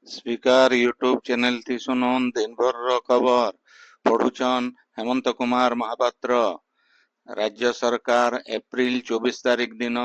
Speaker YouTube channel थी सुनन दिन भर खबर पढ़ुचन हेमंत कुमार महापात्र। राज्य सरकार एप्रिल 24 तारिख दिन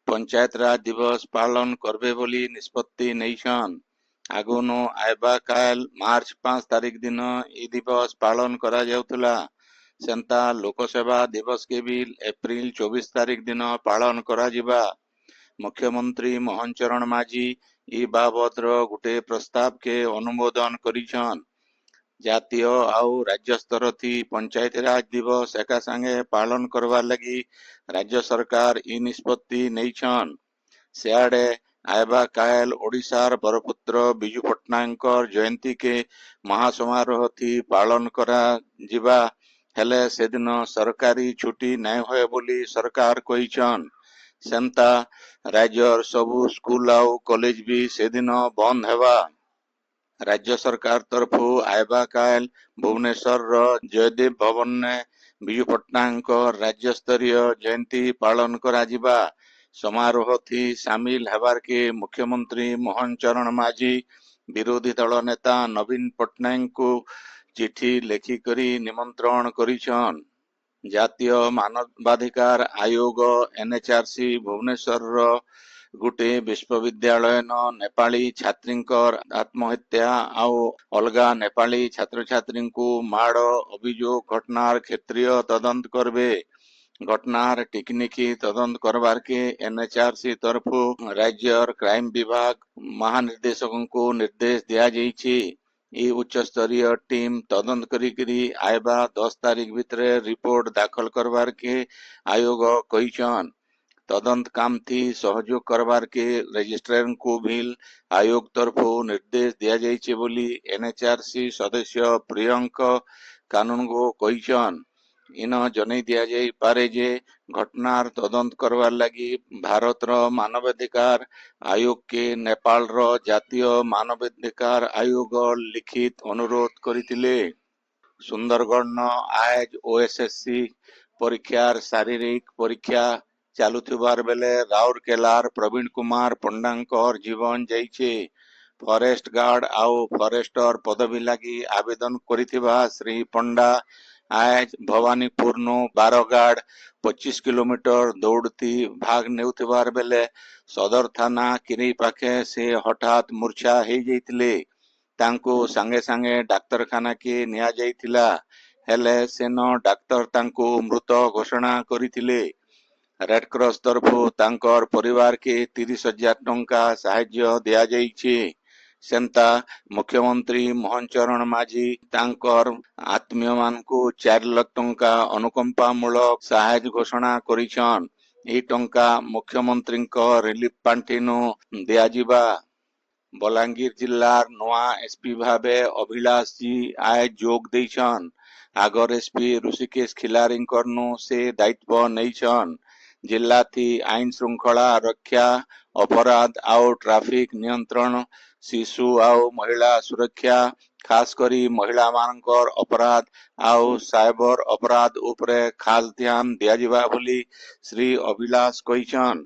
पंचायत राज दिवस पालन करबे बोली निष्पत्ति नैछन। आगुनो आयबा काल मार्च 5 तारिख दिन ई दिवस पालन करा जाउथला। सेंता लोकसेवा दिवस के भी एप्रिल 24 तारिख दिन पालन करा जिबा। मुख्यमंत्री मोहन चरण माझी ई बाबतर गोटे प्रस्ताव के अनुमोदन करिछन। जातीय आउ राज्य स्तर थी पंचायत राज दिवस एका संगे पालन करवा लगी राज्य सरकार ई निष्पत्ति नैछन। सियाड़े आयबा कायल ओडिशार बरपुत्र बिजू पट्टनायक जयंती के महासमारोह थी पालन करा जिबा हेले सेदिन सरकारी छुट्टी नै होए बोली सरकार कहिछन। सेंता राज्यर सबु स्कूल आउ कॉलेज भी सेदिन बंद हेबा। राज्य सरकार तरफु आयबा काल भुवनेश्वर जयदेव भवन ने बिजू पट्टनायक राज्य स्तरीय जयंती पालन करा जिबा। समारोह थी शामिल हेबार के मुख्यमंत्री मोहन चरण माझी विरोधी दल नेता नवीन पट्टनायक को चिठी लेखिकरी निमंत्रण करिछन। जातीय मानवाधिकार आयोग एनएचआरसी भुवनेश्वर गोटे विश्वविद्यालय नेपाली छात्री आत्महत्या आउ अलगा नेपाली छात्र छात्री को माड़ अभियोग घटनार क्षेत्रीय तदंत करबे। घटनार टिकनिकी तदंत करवार के एनएचआरसी तरफु राज्य क्राइम विभाग महानिर्देशक को निर्देश दिया जाइछि। ई उच्च स्तरीय टीम तदंत करी आयबा 10 तारीख भितरे रिपोर्ट दाखल करवार के आयोग कहिछन। तदंत काम थी सहयोग करवार के रजिस्ट्रार को भी आयोग तरफु निर्देश दिया जाइछे बोली एनएचआरसी सदस्य प्रियंक कानून को कहिछन। इन जनै दिया जाई पारे जे घटनार तदंत करवार लगी भारत मानवाधिकार आयोग के नेपाल जातीय मानवाधिकार आयोग लिखित अनुरोध करितिले। सुंदरगढ़ आज ओएसएससी परीक्षार शारीरिक परीक्षा चालुथिबार बेले राउरकेलार प्रवीण कुमार पंडांकर जीवन जाइछे। फॉरेस्ट गार्ड आउ फॉरेस्टर पदवी लगी आवेदन करिथिबा श्री पंडा आज भवानीपुर नो बारगाड़ 25 किलोमीटर दौड़ती भाग नेउथिबार बेले सदर थाना किरी पाखे से हठात मूर्छा हो जाइतिले। तांको संगे संगे डाक्तरखाना के निया जाइतिला हेले सेन डाक्तर तांको मृत घोषणा करितिले। रेड क्रॉस तरफु तांकर परिवार के 30,000 टंका साहाय्य दिया जाइछे। सेंता मुख्यमंत्री मोहन चरण माझी तांकर आत्मीय मान को 4 लाख टंका अनुकंपा मूलक सहायता घोषणा करिछन। ई टंका मुख्यमंत्री रिलीफ पांठी नु दिया जिबा। बलांगीर जिल्लार नवा एसपी भावे अभिलाष जी आज जोग देछन। आगर एसपी ऋषिकेश खिलारींकर नु से दायित्व नैछन। जिल्ला थी आईन श्रृंखला रक्षा अपराध आउ ट्रैफिक नियंत्रण शिशु आउ महिला सुरक्षा खास करी महिला मानकर अपराध आउ साइबर अपराध उपरे खास ध्यान दिया जिबा बोली श्री अभिलाष कहिछन।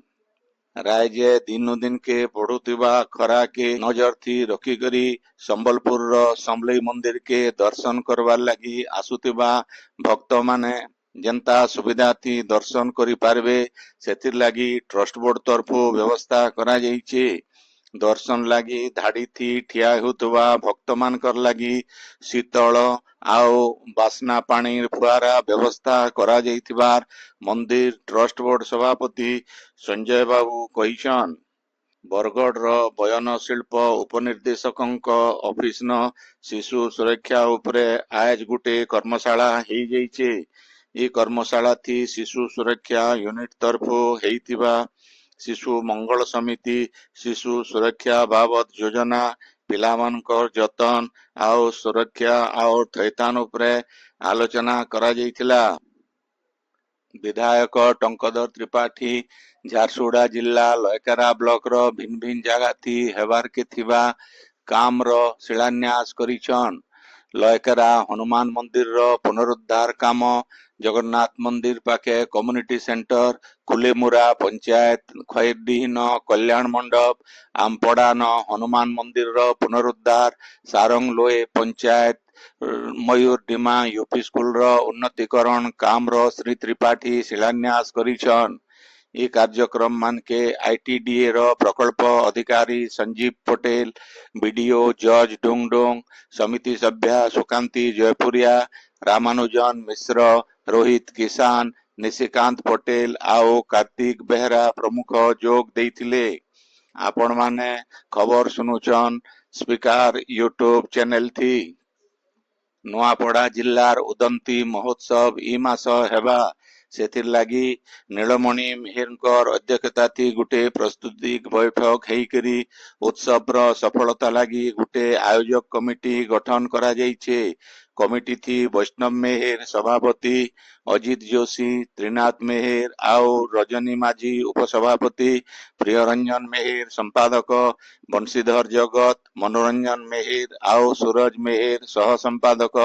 राज्य दिनो दिन के बढ़ुतिबा खरा के नजर थी रखी करी संबलपुर समलेई मंदिर के दर्शन करवार लगी आसुतिबा भक्त माने जनता सुविधा थी दर्शन करी पारबे सेतिर लगी ट्रस्ट बोर्ड तरफु व्यवस्था करा जाइछे। दर्शन लगी धाड़ी थी ठिया होतुबा भक्त मानकर लगी शीतल आउ बासना पानी फुआरा व्यवस्था करा जाइतिबार मंदिर ट्रस्ट बोर्ड सभापति संजय बाबू कहिछन। बरगढ़ बयन शिल्प उपनिर्देशक ऑफिस न शिशु सुरक्षा उपरे आज गुटे कर्मशाला हो जाइछे। ये कर्मशाला थी शिशु सुरक्षा यूनिट तरफु हेइतिबा शिशु मंगल समिति शिशु सुरक्षा बाबद योजना पिलामानकर जतन आउ सुरक्षा आउ थैतान उपरे आलोचना करा जाइतिला। विधायक टंकधर त्रिपाठी झारसुगुड़ा जिला लयकारा ब्लॉक रो भिन्न भिन्न जगह थी हेबार के थिबा काम रो शिलान्यास करिछन। ଲୟକେରା ହନୁମାନ ମନ୍ଦିରର ପୁନରୁଦ୍ଧାର କାମ, ଜଗନ୍ନାଥ ମନ୍ଦିର ପାଖେ କମ୍ୟୁନିଟି ସେଣ୍ଟର, କୁଲେମୁରା ପଞ୍ଚାୟତ ଖଇରଡିହିନ କଲ୍ୟାଣ ମଣ୍ଡପ, ଆମପଡାନ ହନୁମାନ ମନ୍ଦିରର ପୁନରୁଦ୍ଧାର, ସାରଙ୍ଗଲୋଏ ପଞ୍ଚାୟତ ମୟୂର ଡିମା ୟୁପି ସ୍କୁଲର ଉନ୍ନତିକରଣ କାମର ଶ୍ରୀ ତ୍ରିପାଠୀ ଶିଳାନ୍ୟାସ କରିଛନ୍। এই কার্যক্রম মানকে আইটিডিএ র প্রকল্প অধিকারী সঞ্জীব পটেল, বিডিও জর্জ ডুংডুং, সমিতি সভ্যা সুকান্তি জয়পুরিয়া, রামানুজন মিশ্র, ରୋହିତ କିସାନ, ନିଶିକାନ୍ତ ପଟେଲ ଆଉ କାର୍ତ୍ତିକ ବେହେରା ପ୍ରମୁଖ ଯୋଗ ଦେଇଥିଲେ। ଆପଣମାନେ ଖବର ଶୁଣୁଛନ୍ ସ୍ପିକାର ୟୁଟ୍ୟୁବ ଚ୍ୟାନେଲ ଥି। ନୂଆପଡା ଜିଲ୍ଲାର ଉଦନ୍ତୀ ମହୋତ୍ସବ ଇ ମାସ ହେବା, ସେଥିର ଲାଗି ନୀଳମଣି ମିହିରଙ୍କର ଅଧ୍ୟକ୍ଷତାଥି ଗୁଟେ ପ୍ରସ୍ତୁତି ବୈଠକ ହେଇକରି ଉତ୍ସବର ସଫଳତା ଲାଗି ଗୁଟେ ଆୟୋଜକ କମିଟି ଗଠନ କରାଯାଇଛେ। କମିଟି ଥି ବୈଷ୍ଣବ ମେହେର ସଭାପତି, ଅଜିତ ଯୋଶୀ, ତ୍ରିନାଥ ମେହେର ଆଉ ରଜନୀ ମାଝୀ ଉପସଭାପତି, ପ୍ରିୟରଞ୍ଜନ ମେହେର ସମ୍ପାଦକ, ବଂଶୀଧର ଜଗତ, ମନୋରଞ୍ଜନ ମେହେର ଆଉ ସୁରଜ ମେହେର ସହ ସମ୍ପାଦକ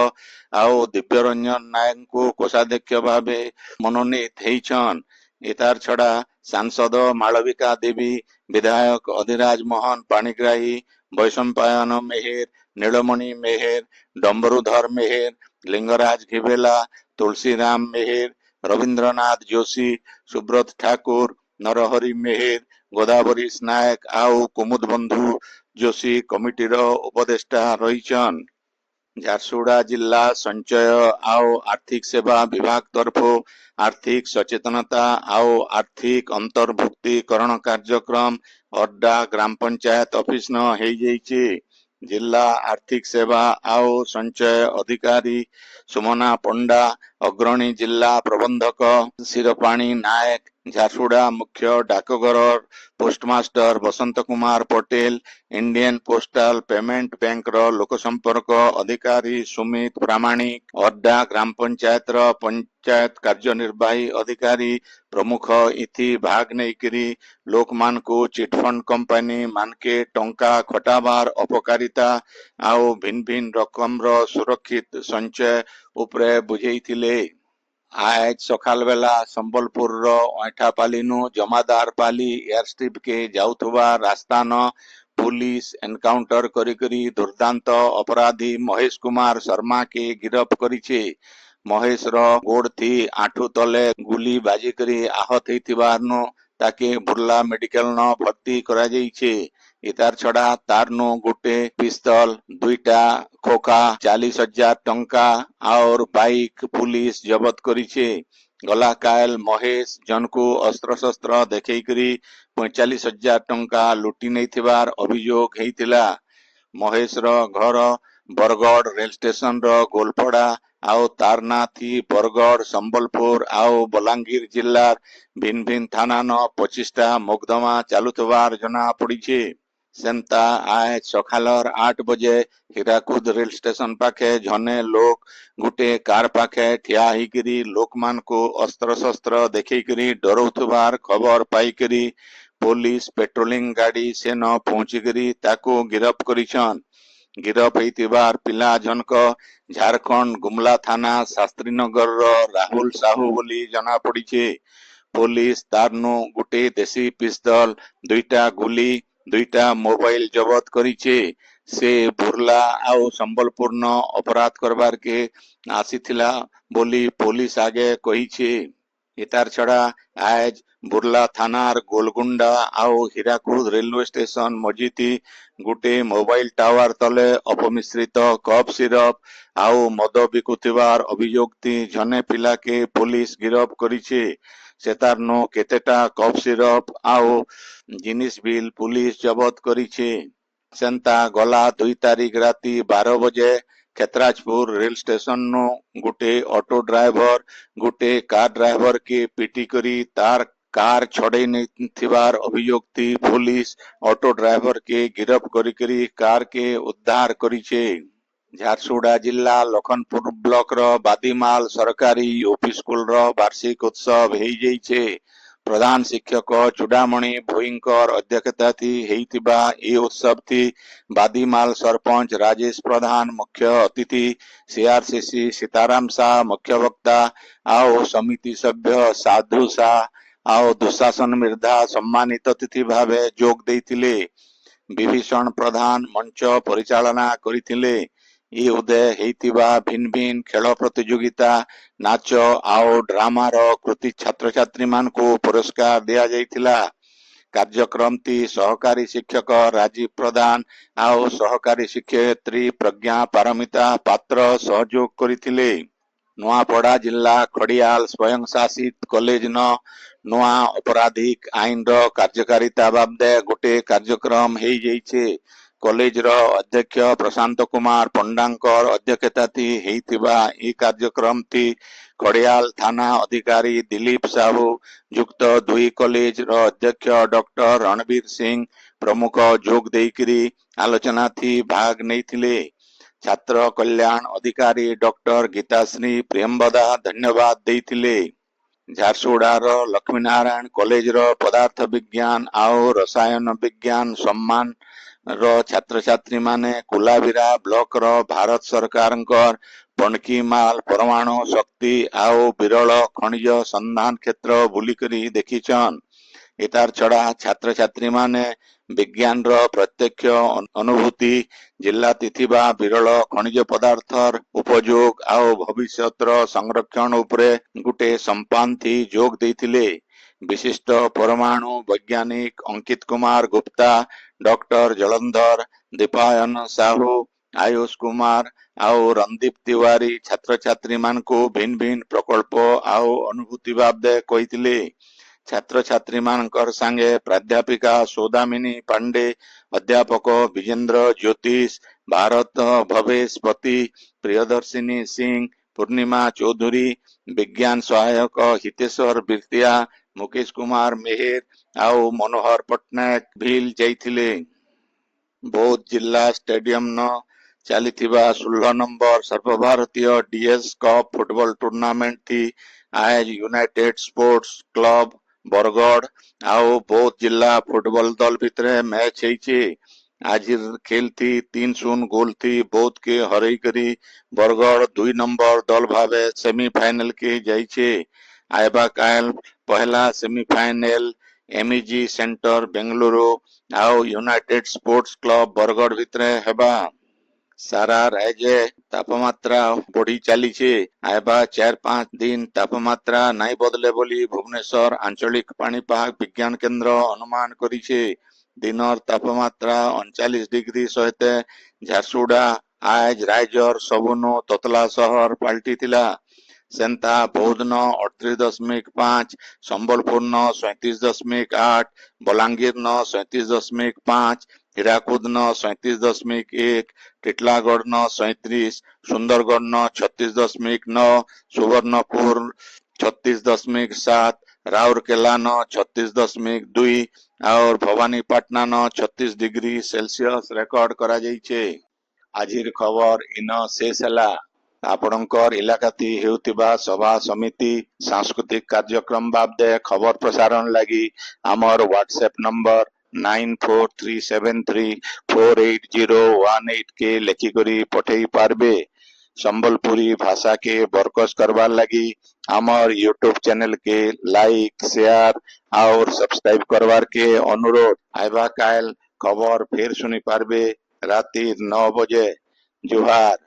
ଆଉ ଦିବ୍ୟରଞ୍ଜନ ନାୟକଙ୍କୁ କୋଷାଧ୍ୟକ୍ଷ ଭାବେ ମନୋନୀତ ହେଇଛନ୍। ଏତାର ଛଡା ସାଂସଦ ମାଳବିକା ଦେବୀ, ବିଧାୟକ ଅଧିରାଜ ମୋହନ ପାଣିଗ୍ରାହୀ, ବୈଶମ୍ପାୟନ ମେହେର, ନୀଳମଣି ମେହେର, ଡମ୍ବରୁଧର ମେହେର, ଲିଙ୍ଗରାଜ ଘିବେଲା, ତୁଳସୀରାମ ମେହେର, ରବୀନ୍ଦ୍ରନାଥ ଯୋଶୀ, ସୁବ୍ରତ ଠାକୁର, ନରହରି ମେହେର, ଗୋଦାବରୀଶ ନାୟକ ଆଉ କୁମୁଦ ବନ୍ଧୁ ଯୋଶୀ କମିଟିର ଉପଦେଷ୍ଟା ରହିଛନ୍। ଝାରସୁଗୁଡା ଜିଲ୍ଲା ସଞ୍ଚୟ ଆଉ ଆର୍ଥିକ ସେବା ବିଭାଗ ତରଫୁ ଆର୍ଥିକ ସଚେତନତା ଆଉ ଆର୍ଥିକ ଅନ୍ତର୍ଭୁକ୍ତିକରଣ କାର୍ଯ୍ୟକ୍ରମ ଅର୍ଡା ଗ୍ରାମ ପଞ୍ଚାୟତ ଅଫିସ ନ ହେଇଯାଇଛି। ଜିଲ୍ଲା ଆର୍ଥିକ ସେବା ଆଉ ସଞ୍ଚୟ ଅଧିକାରୀ ସୁମନା ପଣ୍ଡା, ଅଗ୍ରଣୀ ଜିଲ୍ଲା ପ୍ରବନ୍ଧକ ଶିରପାଣି ନାୟକ, ଝାରସୁଗୁଡା ମୁଖ୍ୟ ଡାକଘର postmaster Basanta Kumar Patel, Indian postal payment ବ୍ୟାଙ୍କର ଲୋକସମ୍ପର୍କ ଅଧିକାରୀ ସୁମିତ ପ୍ରାମାଣିକ, ଅର୍ଡା ଗ୍ରାମ ପଞ୍ଚାୟତର ପଞ୍ଚାୟତ କାର୍ଯ୍ୟନିର୍ବାହୀ ଅଧିକାରୀ ପ୍ରମୁଖ ଇଥି ଭାଗ ନେଇକରି ଲୋକମାନଙ୍କୁ ଚିଟଫଣ୍ଡ କମ୍ପାନୀ ମାନକେ ଟଙ୍କା ଖଟାବାର ଅପକାରିତା ଆଉ ଭିନ୍ନ ଭିନ୍ନ ରକମର ସୁରକ୍ଷିତ ସଞ୍ଚୟ ଉପରେ ବୁଝେଇଥିଲେ। आज सकाल बेला संबलपुर ऐठापाली जमादार पाली एयरस्ट्रिप के जाउथुबा रास्ता न पुलिस एनकाउंटर करी दुर्दांत अपराधी महेश कुमार शर्मा के गिरफ्त करिछे। महेश रो गोड़ थी आंठू तले गुली बाजिकरी आहत होइथिबारनु ताके बुर्ला मेडिकल न भर्ती करा जाइछे। इतार छड़ा तारनु गुटे पिस्तल, दुईटा खोखा, 40,000 टंका और बाइक पुलिस जबत करिछे। गला कायल महेश जनकु अस्त्र शस्त्र देखैकरी 45,000 टंका लुटी नैथिबार अभियोग हेइतिला। महेश रो घर बरगड़ रेल स्टेशन रो गोलपड़ा आउ तारना थी बरगड़, संबलपुर आउ बलांगीर जिल्लार भिन्न भिन्न थाना न 25टा मोकदमा चालुथबार जना पड़ीछे। सेंता आज सखालर 8 बजे हीराकुद रेल स्टेशन पाखे झने लोक गुटे कार पाखे ठिया हिकरी लोकमान को अस्त्र शस्त्र देखैकरी डरौथबार खबर पाइकरी पुलिस पेट्रोलिंग गाड़ी से न पहुंचीकरी ताको गिरफ्त करिछन। गिरफ होइतिबार पिला जनक झारखंड गुमला थाना शास्त्रीनगर रो राहुल साहू बोली जना पड़ीछे। पुलिस तारनु गुटे देसी पिस्तल, दुईटा गुली, दुईटा मोबाइल जबत करिछे। से बुर्ला आउ संबलपुर न अपराध करबार के आसीथिला बोली पुलिस आगे कहिछे। इतार छड़ा आज बुर्ला थानार गोलगुंडा आउ हीराकुद रेलवे स्टेशन मजीती गुटे मोबाइल टावर तले अपमिश्रित कफ सिरप आउ मद बिकुथिबार अभियोगती झने पिला के पुलिस गिरफ करिछे। सेतारनो केतेटा कफ सिरप आउ जिनिस बिल पुलिस जबत करिछे। सेंता गला 2 तारीख राती 12 बजे खेतराजपुर रेल स्टेशन नो गुटे ऑटो ड्राइवर गुटे कार ड्राइवर के पिटी करी तार कार छड़े नैथिबार अभियोगती पुलिस ऑटो ड्राइवर के गिरफ्त करी कार के उद्धार करिछे। झारसुगुड़ा जिला लखनपुर ब्लॉक रो बादीमाल सरकारी यूपी स्कूल रो वार्षिक उत्सव हेइ जाइछे। प्रधान शिक्षक चूड़ामणि भोईंकर अध्यक्षताथी हेइतिबा ए उत्सवथी बादीमाल सरपंच राजेश प्रधान मुख्य अतिथि, सीआरसीसी सीताराम शाह मुख्य वक्ता आओ समिति सभ्य साधु शाह आओ दुशासन मिर्धा सम्मानित अतिथि भावे जोग देइतिले। विभीषण प्रधान मंच परिचालना करिथिले। ई उदय हेइतिबा भिन्न भिन्न खेल प्रतियोगिता नाच आओ ड्रामार कृति छात्र छात्री मानकु पुरस्कार दिया जाइथिला। कार्यक्रम ती सहकारी शिक्षक राजीव प्रधान आओ सहकारी शिक्षयित्री प्रज्ञा पारमिता पात्र सहयोग करिथिले। नुआपड़ा जिला खड़ियाल स्वयं शासित कॉलेज न नुआ अपराधिक आईन रो कार्यकारिता बाबदे गोटे कार्यक्रम हेई जाइछे। कॉलेज रो अध्यक्ष प्रशांत कुमार पंडांकर अध्यक्षता थी हेइतिबा ई कार्यक्रम थी खड़ियाल थाना अधिकारी दिलीप साहू युक्त दुई कॉलेज रो अध्यक्ष डॉक्टर रणबीर सिंह प्रमुख जोग देइकरी आलोचना थी भाग नैथिले। छात्र कल्याण अधिकारी डॉक्टर गीताश्री प्रेमबदा धन्यवाद देइथिले। झारसुगुड़ार लक्ष्मीनारायण कॉलेज रो पदार्थ विज्ञान आओ रसायन विज्ञान सम्मान रो छात्र छात्री माने कुलाबिरा ब्लॉक रो भारत सरकार पणकी माल परमाणु शक्ति आओ विरल खनिज संधान क्षेत्र बुलिकरी देखिछन। एतार छड़ा छात्र छात्री माने विज्ञान रो प्रत्यक्ष अनुभूति जिला तिथिबा विरल खनिज पदार्थर उपयोग आओ भविष्यत रो संरक्षण उपरे गुटे संपान थी जोग देइथिले। विशिष्ट परमाणु वैज्ञानिक अंकित कुमार गुप्ता डॉक्टर जलंधर दीपायन साहू आयुष कुमार आओ रणदीप तिवारी छात्र छात्री मानकु भिन्न भिन्न प्रकल्प आओ अनुभूति बाबदे कहिथिले। छात्र छात्री मानकर संगे प्राध्यापिका सौदामिनी पांडे अध्यापक विजेंद्र ज्योतिष भारत भवेश पति प्रियदर्शिनी सिंह पूर्णिमा चौधरी विज्ञान सहायक हितेश्वर बिरतिया मुकेश कुमार मेहर आओ मनोहर पट्टनायक भील जाइथिले। बौद्ध जिला स्टेडियम न चलीथिबा 16 नंबर सर्वभारतीय डीएस कप फुटबॉल टूर्नामेंट थी आज यूनाइटेड स्पोर्ट्स क्लब बरगढ़ आओ बौद्ध जिला फुटबॉल दल भितरे मैच हेइछे। आज खेल थी 3-0 गोल थी बौद्ध के हरई करी बरगढ़ 2 नंबर दल भावे सेमीफाइनल के जाइछे। आयबा काल पहला सेमीफाइनल एमईजी सेंटर बेंगलुरु आओ यूनाइटेड स्पोर्ट्स क्लब बरगढ़ भितरे हेबा। सारा राज्य तापमात्रा बढ़ी चलीछे। आयबा 4-5 दिन तापमात्रा नाई बदले बोली भुवनेश्वर आंचलिक पाणीपाग विज्ञान केंद्र अनुमान करिछे। दिनर तापमात्रा 39 डिग्री सहित झारसुगुड़ा आज राइजर सबुनो ततला शहर पाल्टीथिला। सेंता बौद्ध न 38.5 संबलपुर न 37.8 बलांगीर न 37.5 हीराकुद न 37.1 टिटलागढ़ न 37 सुंदरगढ़ न 36.9 सुवर्णपुर 36.7 राउरकेला न 36.2 और भवानीपाटना न 36 डिग्री सेल्सियस रेकर्ड करा जाइछे। आजिर खबर इन शेष हला। आपणकर इलाकाती हेउतिबा सभा समिति सांस्कृतिक कार्यक्रम बाबदे खबर प्रसारण लगी आमर व्हाट्सएप नंबर 9437348018 के लेखिकरी पठेई पारबे। संबलपुरी भाषा के बरकस करवार लगी आमर यूट्यूब चैनल के लाइक शेयर और सब्सक्राइब करवार के अनुरोध। आइबा काल खबर फिर सुनी पारबे राती 9 बजे। जोहार।